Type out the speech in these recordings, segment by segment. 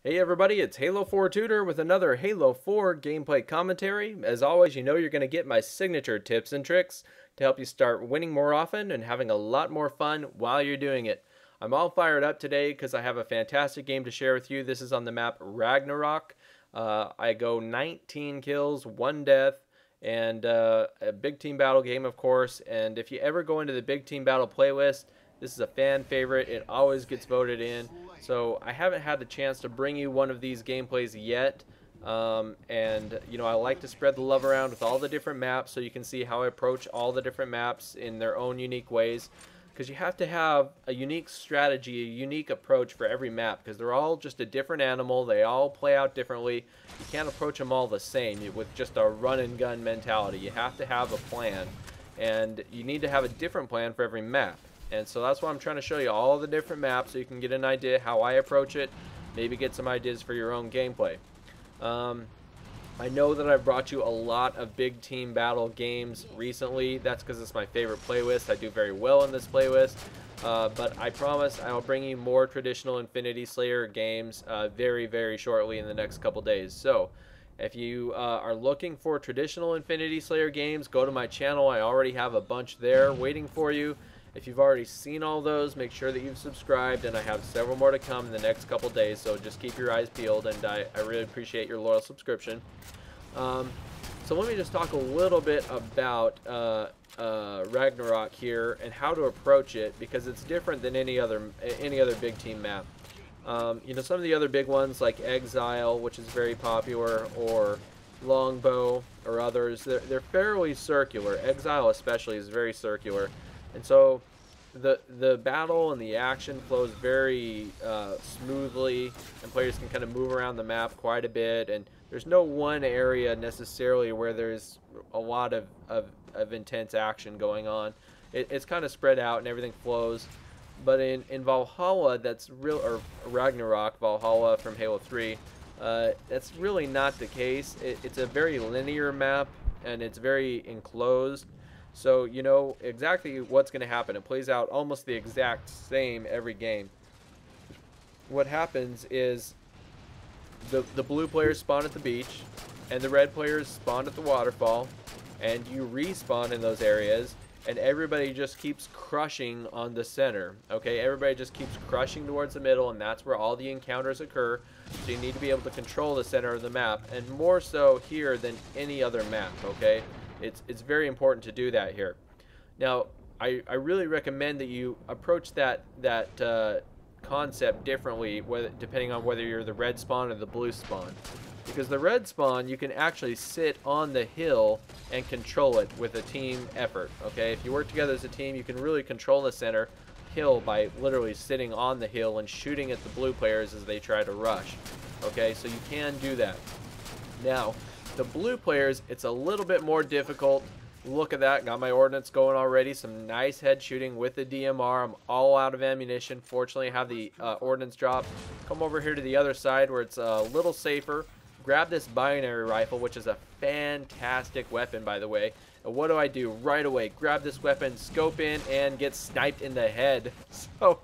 Hey everybody, it's Halo 4 Tutor with another Halo 4 gameplay commentary. As always, you know you're going to get my signature tips and tricks to help you start winning more often and having a lot more fun while you're doing it. I'm all fired up today because I have a fantastic game to share with you. This is on the map Ragnarok. I go 19 kills, 1 death, and a big team battle game, of course. And if you ever go into the big team battle playlist, this is a fan favorite. It always gets voted in. So I haven't had the chance to bring you one of these gameplays yet. And you know, I like to spread the love around with all the different maps so you can see how I approach all the different maps in their own unique ways. Because you have to have a unique strategy, a unique approach for every map, because they're all just a different animal. They all play out differently. You can't approach them all the same with just a run and gun mentality. You have to have a plan, and you need to have a different plan for every map. And so that's why I'm trying to show you all the different maps so you can get an idea how I approach it, maybe get some ideas for your own gameplay. I know that I've brought you a lot of big team battle games recently. That's because it's my favorite playlist. I do very well in this playlist. But I promise I'll bring you more traditional Infinity Slayer games very, very shortly in the next couple days. So if you are looking for traditional Infinity Slayer games, go to my channel. I already have a bunch there waiting for you. If you've already seen all those, make sure that you've subscribed, and I have several more to come in the next couple days, so just keep your eyes peeled, and I really appreciate your loyal subscription. So let me just talk a little bit about Ragnarok here and how to approach it, because it's different than any other big team map. You know, some of the other big ones like Exile, which is very popular, or Longbow, or others, they're fairly circular. Exile especially is very circular. And so the battle and the action flows very smoothly, and players can kind of move around the map quite a bit, and there's no one area necessarily where there's a lot of intense action going on. It's kind of spread out and everything flows. But in Valhalla, that's real, or Ragnarok, Valhalla from Halo 3, that's really not the case. It's a very linear map, and it's very enclosed. So you know exactly what's going to happen. It plays out almost the exact same every game. What happens is the blue players spawn at the beach, and the red players spawn at the waterfall, and you respawn in those areas, and everybody just keeps crushing on the center. Okay, everybody just keeps crushing towards the middle, and that's where all the encounters occur. So you need to be able to control the center of the map, and more so here than any other map. Okay. It's very important to do that here. Now, I really recommend that you approach that concept differently, depending on whether you're the red spawn or the blue spawn. Because the red spawn, you can actually sit on the hill and control it with a team effort. Okay, if you work together as a team, you can really control the center hill by literally sitting on the hill and shooting at the blue players as they try to rush. Okay, so you can do that. Now, the blue players, it's a little bit more difficult. Look at that. Got my ordnance going already. Some nice head shooting with the DMR. I'm all out of ammunition. Fortunately, I have the ordnance drop. Come over here to the other side where it's a little safer. Grab this binary rifle, which is a fantastic weapon, by the way. And what do? Right away, grab this weapon, scope in, and get sniped in the head. So,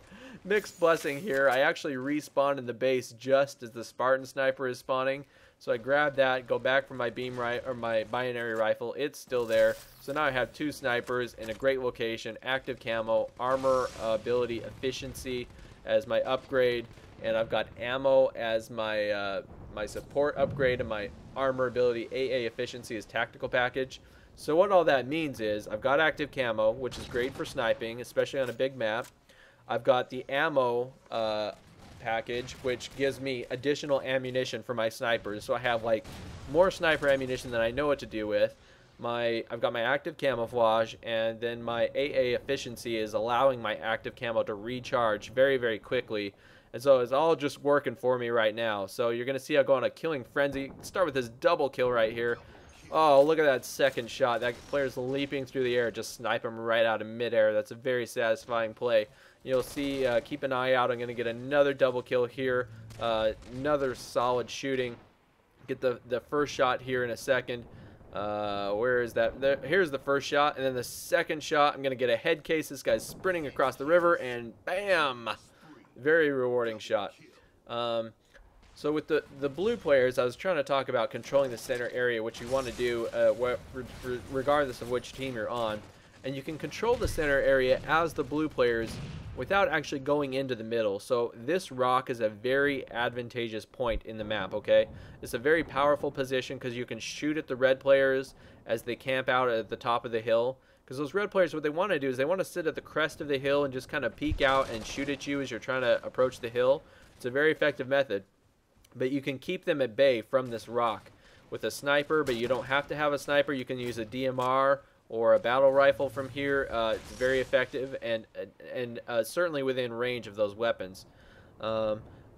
mixed blessing here. I actually respawned in the base just as the Spartan sniper is spawning. So I grab that, go back for my my binary rifle. It's still there. So now I have 2 snipers in a great location, active camo, armor ability efficiency as my upgrade, and I've got ammo as my my support upgrade, and my armor ability AA efficiency is tactical package. So what all that means is I've got active camo, which is great for sniping, especially on a big map. I've got the ammo package, which gives me additional ammunition for my snipers, so I have like more sniper ammunition than I know what to do with. I've got my active camouflage, and then my AA efficiency is allowing my active camo to recharge very, very quickly, and so it's all just working for me right now. So you're gonna see I go on a killing frenzy. Start with this double kill right here. Oh, look at that second shot. That player's leaping through the air, just snipe him right out of midair. That's a very satisfying play. You'll see, keep an eye out. I'm going to get another double kill here. Another solid shooting. Get the first shot here in a second. Where is that? Here's the first shot. And then the second shot, I'm going to get a head case. This guy's sprinting across the river. And bam! Very rewarding shot. So with the blue players, I was trying to talk about controlling the center area, which you want to do regardless of which team you're on. And you can control the center area as the blue players without actually going into the middle. So this rock is a very advantageous point in the map, okay? It's a very powerful position because you can shoot at the red players as they camp out at the top of the hill. Because those red players, what they want to do is they want to sit at the crest of the hill and just kind of peek out and shoot at you as you're trying to approach the hill. It's a very effective method. But you can keep them at bay from this rock with a sniper, but you don't have to have a sniper. You can use a DMR or a battle rifle from here. It's very effective and certainly within range of those weapons.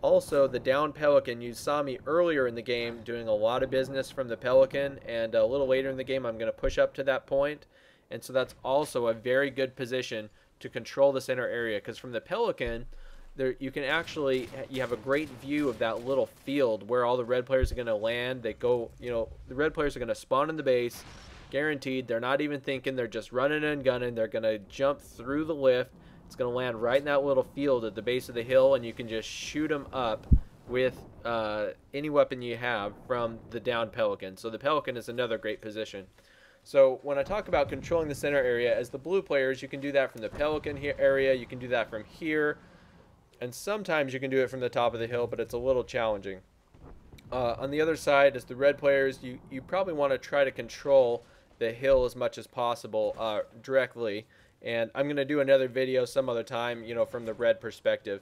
Also, the down pelican, you saw me earlier in the game doing a lot of business from the pelican, and a little later in the game I'm going to push up to that point. And so that's also a very good position to control the center area, because from the pelican, there, you have a great view of that little field where all the red players are going to land. They go, the red players are going to spawn in the base, guaranteed. They're not even thinking. They're just running and gunning. They're going to jump through the lift. It's going to land right in that little field at the base of the hill, and you can just shoot them up with any weapon you have from the downed pelican. So the pelican is another great position. So when I talk about controlling the center area, as the blue players, you can do that from the pelican area. You can do that from here. And sometimes you can do it from the top of the hill, but it's a little challenging. On the other side, as the red players, you probably want to try to control the hill as much as possible directly. And I'm going to do another video some other time, from the red perspective.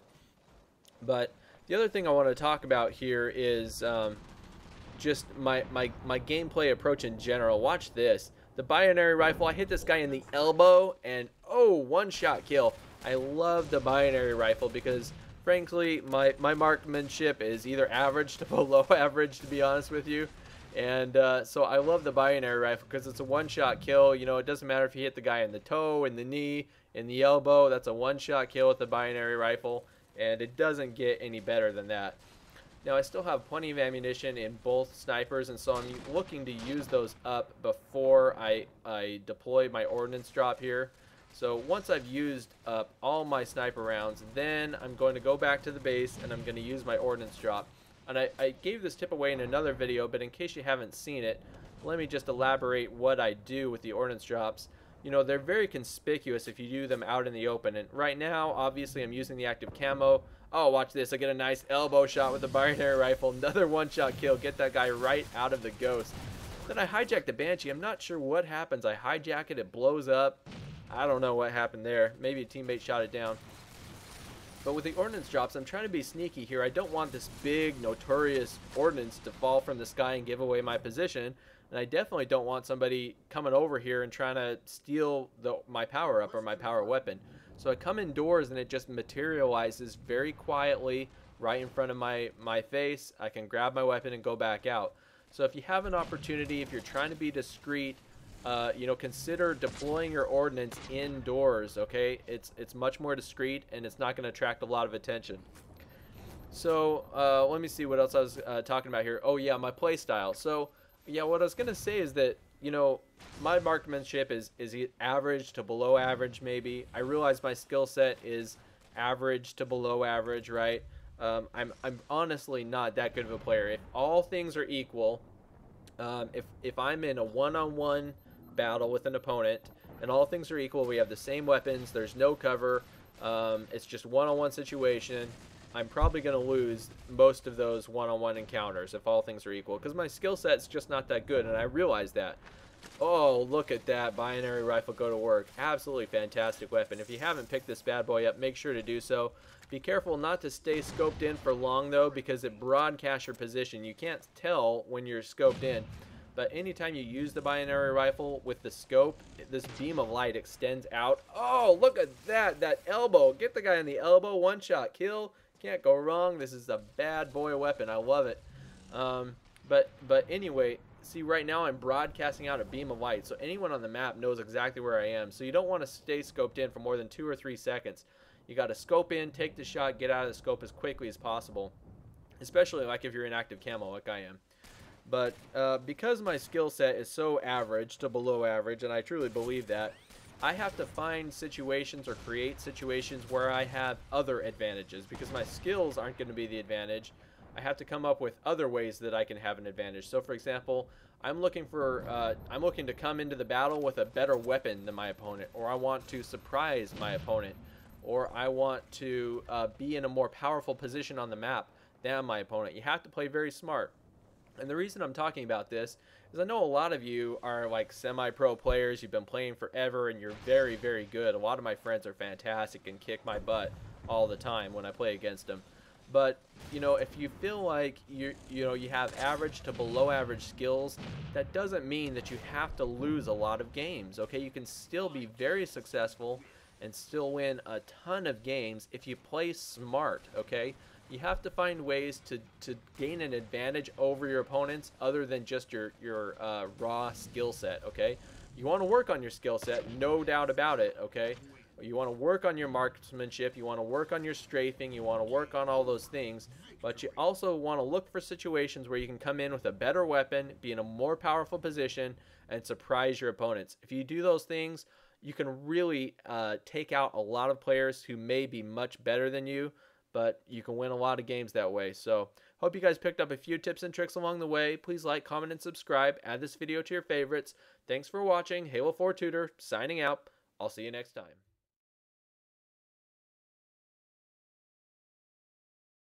But the other thing I want to talk about here is just my gameplay approach in general. Watch this. The binary rifle, I hit this guy in the elbow, and one-shot kill. I love the binary rifle because, frankly, my marksmanship is either average to below average, to be honest with you. And so I love the binary rifle because it's a one-shot kill. It doesn't matter if you hit the guy in the toe, in the knee, in the elbow. That's a one-shot kill with the binary rifle, and it doesn't get any better than that. Now, I still have plenty of ammunition in both snipers, and so I'm looking to use those up before I deploy my ordnance drop here. So once I've used up all my sniper rounds, then I'm going to go back to the base and I'm going to use my ordnance drop. And I gave this tip away in another video, but in case you haven't seen it, let me just elaborate what I do with the ordnance drops. They're very conspicuous if you do them out in the open. And right now, obviously, I'm using the active camo. Oh, watch this. I get a nice elbow shot with the binary rifle. Another one-shot kill. Get that guy right out of the ghost. Then I hijack the Banshee. I'm not sure what happens. I hijack it. It blows up. I don't know what happened there. Maybe a teammate shot it down. But with the ordnance drops, I'm trying to be sneaky here. I don't want this big, notorious ordnance to fall from the sky and give away my position. And I definitely don't want somebody coming over here and trying to steal my power-up or my power weapon. So I come indoors and it just materializes very quietly right in front of my face. I can grab my weapon and go back out. So if you have an opportunity, if you're trying to be discreet, consider deploying your ordnance indoors, okay? It's much more discreet and it's not going to attract a lot of attention. So let me see what else I was talking about here. Oh yeah, my play style. So yeah, what I was going to say is that, my marksmanship is average to below average maybe. I realize my skill set is average to below average, right? I'm honestly not that good of a player. If all things are equal, if I'm in a one-on-one battle with an opponent and all things are equal, we have the same weapons, there's no cover, it's just one-on-one situation, I'm probably going to lose most of those one-on-one encounters if all things are equal, because my skill set's just not that good, and I realize that. Oh, look at that binary rifle go to work. Absolutely fantastic weapon. If you haven't picked this bad boy up, make sure to do so. Be careful not to stay scoped in for long, though, because it broadcasts your position. You can't tell when you're scoped in. But anytime you use the binary rifle with the scope, this beam of light extends out. Oh, look at that. That elbow. Get the guy in the elbow. One-shot kill. Can't go wrong. This is a bad boy weapon. I love it. But anyway, see, right now I'm broadcasting out a beam of light, so anyone on the map knows exactly where I am. So you don't want to stay scoped in for more than 2 or 3 seconds. You got to scope in, take the shot, get out of the scope as quickly as possible, especially like if you're in active camo like I am. But because my skill set is so average to below average, and I truly believe that, I have to find situations or create situations where I have other advantages, because my skills aren't going to be the advantage. I have to come up with other ways that I can have an advantage. So for example, I'm looking to come into the battle with a better weapon than my opponent, or I want to surprise my opponent, or I want to be in a more powerful position on the map than my opponent. You have to play very smart. And the reason I'm talking about this is I know a lot of you are like semi-pro players. You've been playing forever and you're very, very good. A lot of my friends are fantastic and kick my butt all the time when I play against them. But, you know, if you feel like you have average to below average skills, that doesn't mean that you have to lose a lot of games, okay? You can still be very successful and still win a ton of games if you play smart, okay? You have to find ways to gain an advantage over your opponents other than just your raw skill set, okay? You want to work on your skill set, no doubt about it, okay? You want to work on your marksmanship, you want to work on your strafing, you want to work on all those things, but you also want to look for situations where you can come in with a better weapon, be in a more powerful position, and surprise your opponents. If you do those things, you can really take out a lot of players who may be much better than you, but you can win a lot of games that way. So, hope you guys picked up a few tips and tricks along the way. Please like, comment, and subscribe. Add this video to your favorites. Thanks for watching. Halo 4 Tutor, signing out. I'll see you next time.